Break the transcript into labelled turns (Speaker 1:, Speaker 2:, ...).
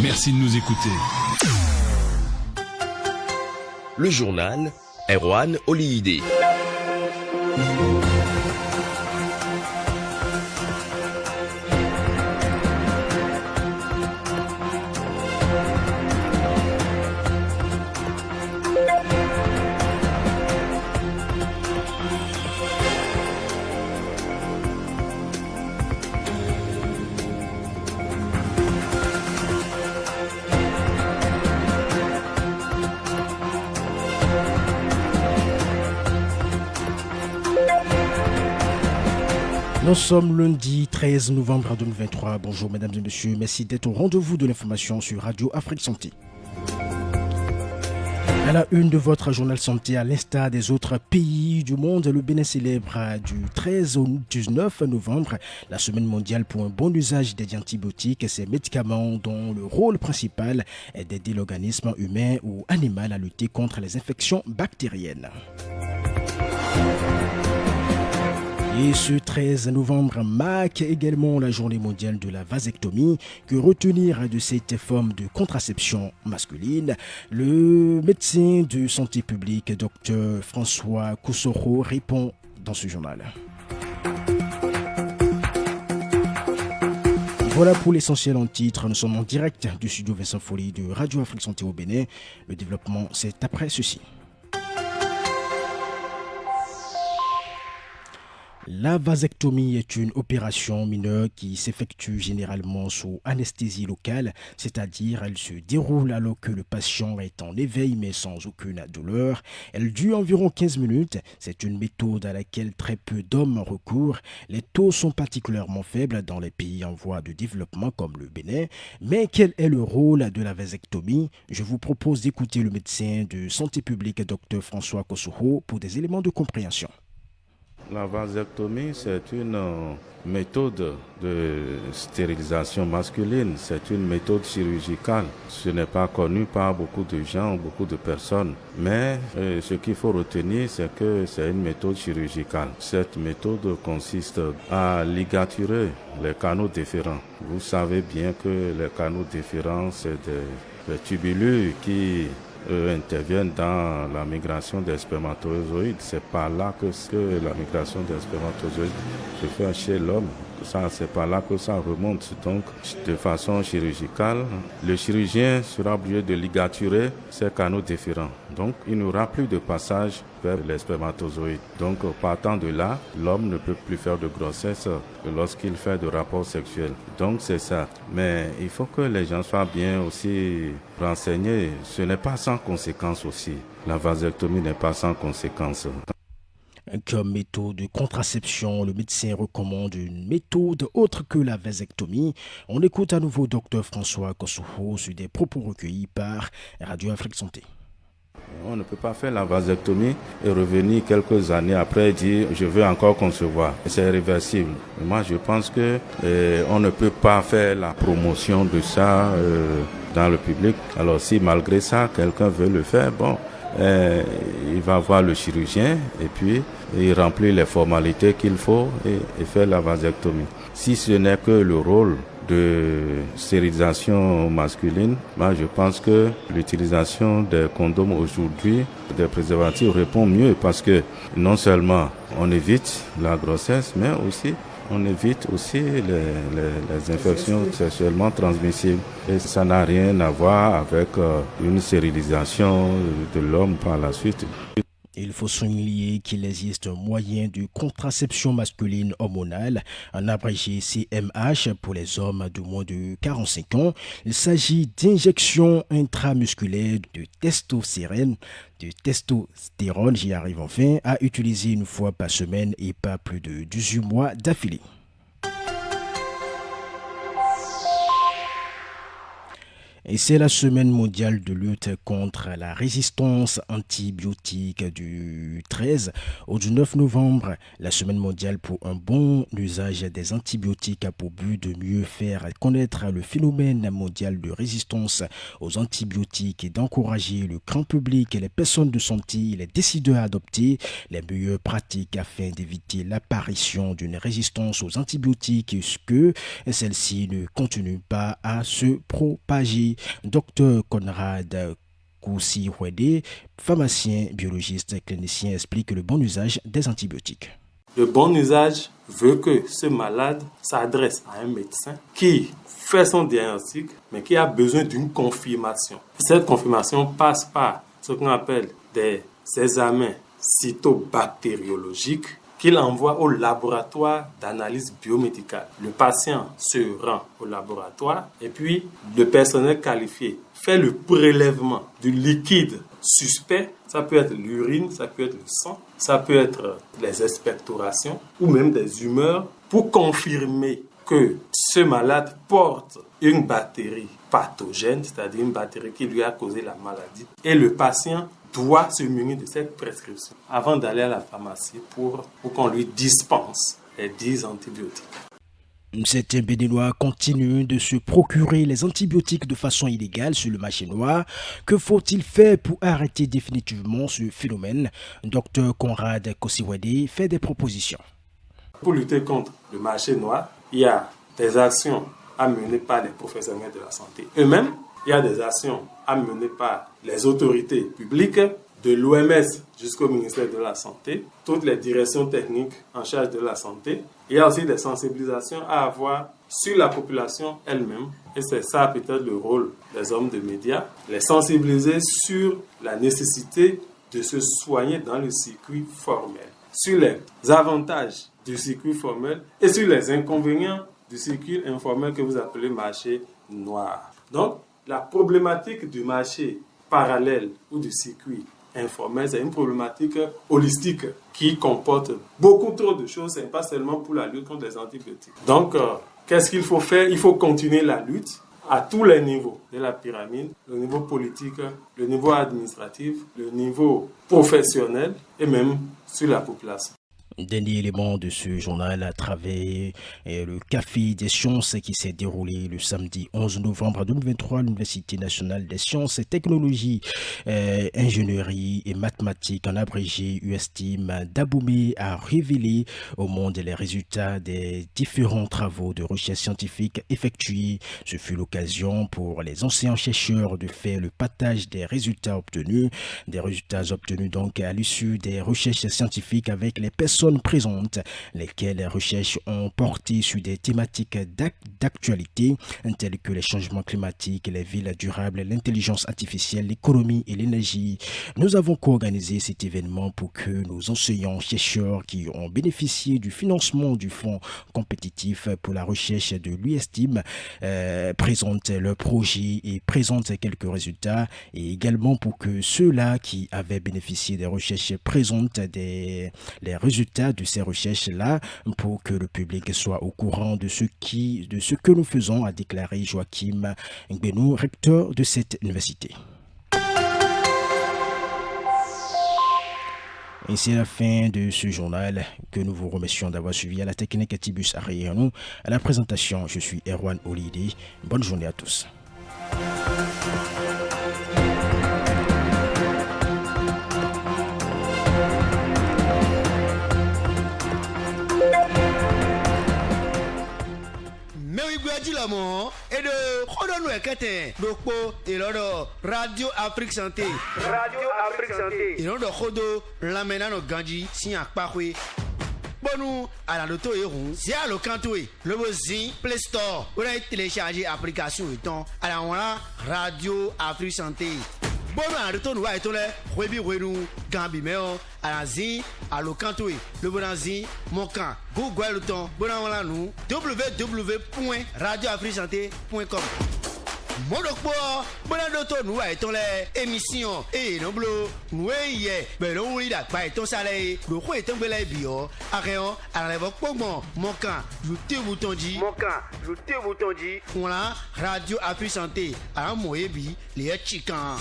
Speaker 1: Merci de nous écouter.
Speaker 2: Le journal Erwan Oliyide.
Speaker 3: Nous sommes lundi 13 novembre 2023. Bonjour mesdames et messieurs, merci d'être au rendez-vous de l'information sur Radio Afrique Santé. À la une de votre journal santé, à l'instar des autres pays du monde, le Bénin célèbre du 13 au 19 novembre la semaine mondiale pour un bon usage des antibiotiques et ces médicaments dont le rôle principal est d'aider l'organisme humain ou animal à lutter contre les infections bactériennes. Et ce 13 novembre marque également la journée mondiale de la vasectomie. Que retenir de cette forme de contraception masculine? Le médecin de santé publique, Dr François Kosoro, répond dans ce journal. Voilà pour l'essentiel en titre. Nous sommes en direct du studio Vincent Folly de Radio Afrique Santé au Bénin. Le développement, c'est après ceci. La vasectomie est une opération mineure qui s'effectue généralement sous anesthésie locale, c'est-à-dire elle se déroule alors que le patient est en éveil mais sans aucune douleur. Elle dure environ 15 minutes. C'est une méthode à laquelle très peu d'hommes recourent. Les taux sont particulièrement faibles dans les pays en voie de développement comme le Bénin. Mais quel est le rôle de la vasectomie? Je vous propose d'écouter le médecin de santé publique, Dr François Kosoro, pour des éléments de compréhension.
Speaker 4: La vasectomie, c'est une méthode de stérilisation masculine, c'est une méthode chirurgicale. Ce n'est pas connu par beaucoup de gens, beaucoup de personnes. Mais ce qu'il faut retenir, c'est que c'est une méthode chirurgicale. Cette méthode consiste à ligaturer les canaux déférents. Vous savez bien que les canaux déférents, c'est des tubulures qui interviennent dans la migration des spermatozoïdes. C'est par là que la migration des spermatozoïdes se fait chez l'homme. C'est par là que ça remonte. Donc, de façon chirurgicale, le chirurgien sera obligé de ligaturer ces canaux déférents. Donc, il n'y aura plus de passage vers les spermatozoïdes. Donc, partant de là, l'homme ne peut plus faire de grossesse lorsqu'il fait de rapports sexuels. Donc, c'est ça. Mais il faut que les gens soient bien aussi renseignés. Ce n'est pas sans conséquence aussi. La vasectomie n'est pas sans conséquence.
Speaker 3: Comme méthode de contraception, le médecin recommande une méthode autre que la vasectomie. On écoute à nouveau Dr François Kosoro sur des propos recueillis par Radio Afrique Santé.
Speaker 4: On ne peut pas faire la vasectomie et revenir quelques années après et dire je veux encore concevoir. C'est irréversible. Moi, je pense que on ne peut pas faire la promotion de ça dans le public. Alors si malgré ça, quelqu'un veut le faire, bon, il va voir le chirurgien et puis il remplit les formalités qu'il faut et faire la vasectomie. Si ce n'est que le rôle de stérilisation masculine, moi je pense que l'utilisation des condoms aujourd'hui, des préservatifs répond mieux parce que non seulement on évite la grossesse, mais aussi on évite aussi les infections sexuellement transmissibles. Et ça n'a rien à voir avec une stérilisation de l'homme par la suite.
Speaker 3: Il faut souligner qu'il existe un moyen de contraception masculine hormonale, un abrégé CMH pour les hommes de moins de 45 ans. Il s'agit d'injections intramusculaires de testostérone, j'y arrive enfin, à utiliser une fois par semaine et pas plus de 18 mois d'affilée. Et c'est la semaine mondiale de lutte contre la résistance antibiotique du 13 au 19 novembre. La semaine mondiale pour un bon usage des antibiotiques a pour but de mieux faire connaître le phénomène mondial de résistance aux antibiotiques et d'encourager le grand public et les personnes de santé et les décideurs à adopter les meilleures pratiques afin d'éviter l'apparition d'une résistance aux antibiotiques et que celle-ci ne continue pas à se propager. Dr Conrad Kousiwede, pharmacien, biologiste, clinicien, explique le bon usage des antibiotiques.
Speaker 1: Le bon usage veut que ce malade s'adresse à un médecin qui fait son diagnostic, mais qui a besoin d'une confirmation. Cette confirmation passe par ce qu'on appelle des examens cytobactériologiques qu'il envoie au laboratoire d'analyse biomédicale. Le patient se rend au laboratoire et puis le personnel qualifié fait le prélèvement du liquide suspect. Ça peut être l'urine, ça peut être le sang, ça peut être les expectorations ou même des humeurs pour confirmer que ce malade porte une bactérie pathogène, c'est-à-dire une bactérie qui lui a causé la maladie. Et le patient doit se munir de cette prescription avant d'aller à la pharmacie pour qu'on lui dispense les 10 antibiotiques.
Speaker 3: Certains Béninois continuent de se procurer les antibiotiques de façon illégale sur le marché noir. Que faut-il faire pour arrêter définitivement ce phénomène? Dr Conrad Kousiwede fait des propositions.
Speaker 1: Pour lutter contre le marché noir, il y a des actions à mener par les professionnels de la santé eux-mêmes. Il y a des actions à mener par les autorités publiques, de l'OMS jusqu'au ministère de la Santé, toutes les directions techniques en charge de la santé. Il y a aussi des sensibilisations à avoir sur la population elle-même. Et c'est ça peut-être le rôle des hommes de médias, les sensibiliser sur la nécessité de se soigner dans le circuit formel, sur les avantages du circuit formel et sur les inconvénients du circuit informel que vous appelez marché noir. Donc, la problématique du marché parallèle ou du circuit informel, c'est une problématique holistique qui comporte beaucoup trop de choses, ce n'est pas seulement pour la lutte contre les antibiotiques. Donc, qu'est-ce qu'il faut faire? Il faut continuer la lutte à tous les niveaux de la pyramide, le niveau politique, le niveau administratif, le niveau professionnel et même sur la population.
Speaker 3: Dernier élément de ce journal à travers le Café des sciences qui s'est déroulé le samedi 11 novembre 2023 à l'Université nationale des sciences et technologies, ingénierie et mathématiques en abrégé USTIM d'Aboumé a révélé au monde les résultats des différents travaux de recherche scientifique effectués. Ce fut l'occasion pour les enseignants-chercheurs de faire le partage des résultats obtenus donc à l'issue des recherches scientifiques avec les personnes présentes, lesquelles recherches ont porté sur des thématiques d'actualité telles que les changements climatiques, les villes durables, l'intelligence artificielle, l'économie et l'énergie. Nous avons co-organisé cet événement pour que nos enseignants-chercheurs qui ont bénéficié du financement du fonds compétitif pour la recherche de l'USTIM présentent leurs projets et présentent quelques résultats, et également pour que ceux-là qui avaient bénéficié des recherches présentent les résultats de ces recherches-là pour que le public soit au courant de ce que nous faisons, a déclaré Joachim Ngbenou, recteur de cette université. Et c'est la fin de ce journal que nous vous remercions d'avoir suivi. À la technique Tibus Ariano, à la présentation, je suis Erwan Olide. Bonne journée à tous.
Speaker 5: Et de Rodon Wekete, Dokpo, et l'autre Radio Afrique Santé. Radio Afrique Santé. Et l'autre Rodo, l'amenano Ganji, si à Pakwe. Bonou, à la loto et rond, si à l'ocantoué, le Bozi, Play Store, vous avez téléchargé l'application et temps, à la voilà, Radio Afrique Santé. Bon, à retourner, ouais, tout le Rebi Renou, Gambi Meo, à la Zi, à l'Okantoui, le Bonanzi, mon camp, Google le temps, bon, nous, www.radioafrisanté.com. Monokpo, Bonadoto nous a été émission et non blo, nous y ben l'on lit la paille ton salé, le roi est un bel bio, arréon, à l'époque Pogmon, Moncan, je bouton dit, on a Radio Afrique Santé, à un moébi, les chickens.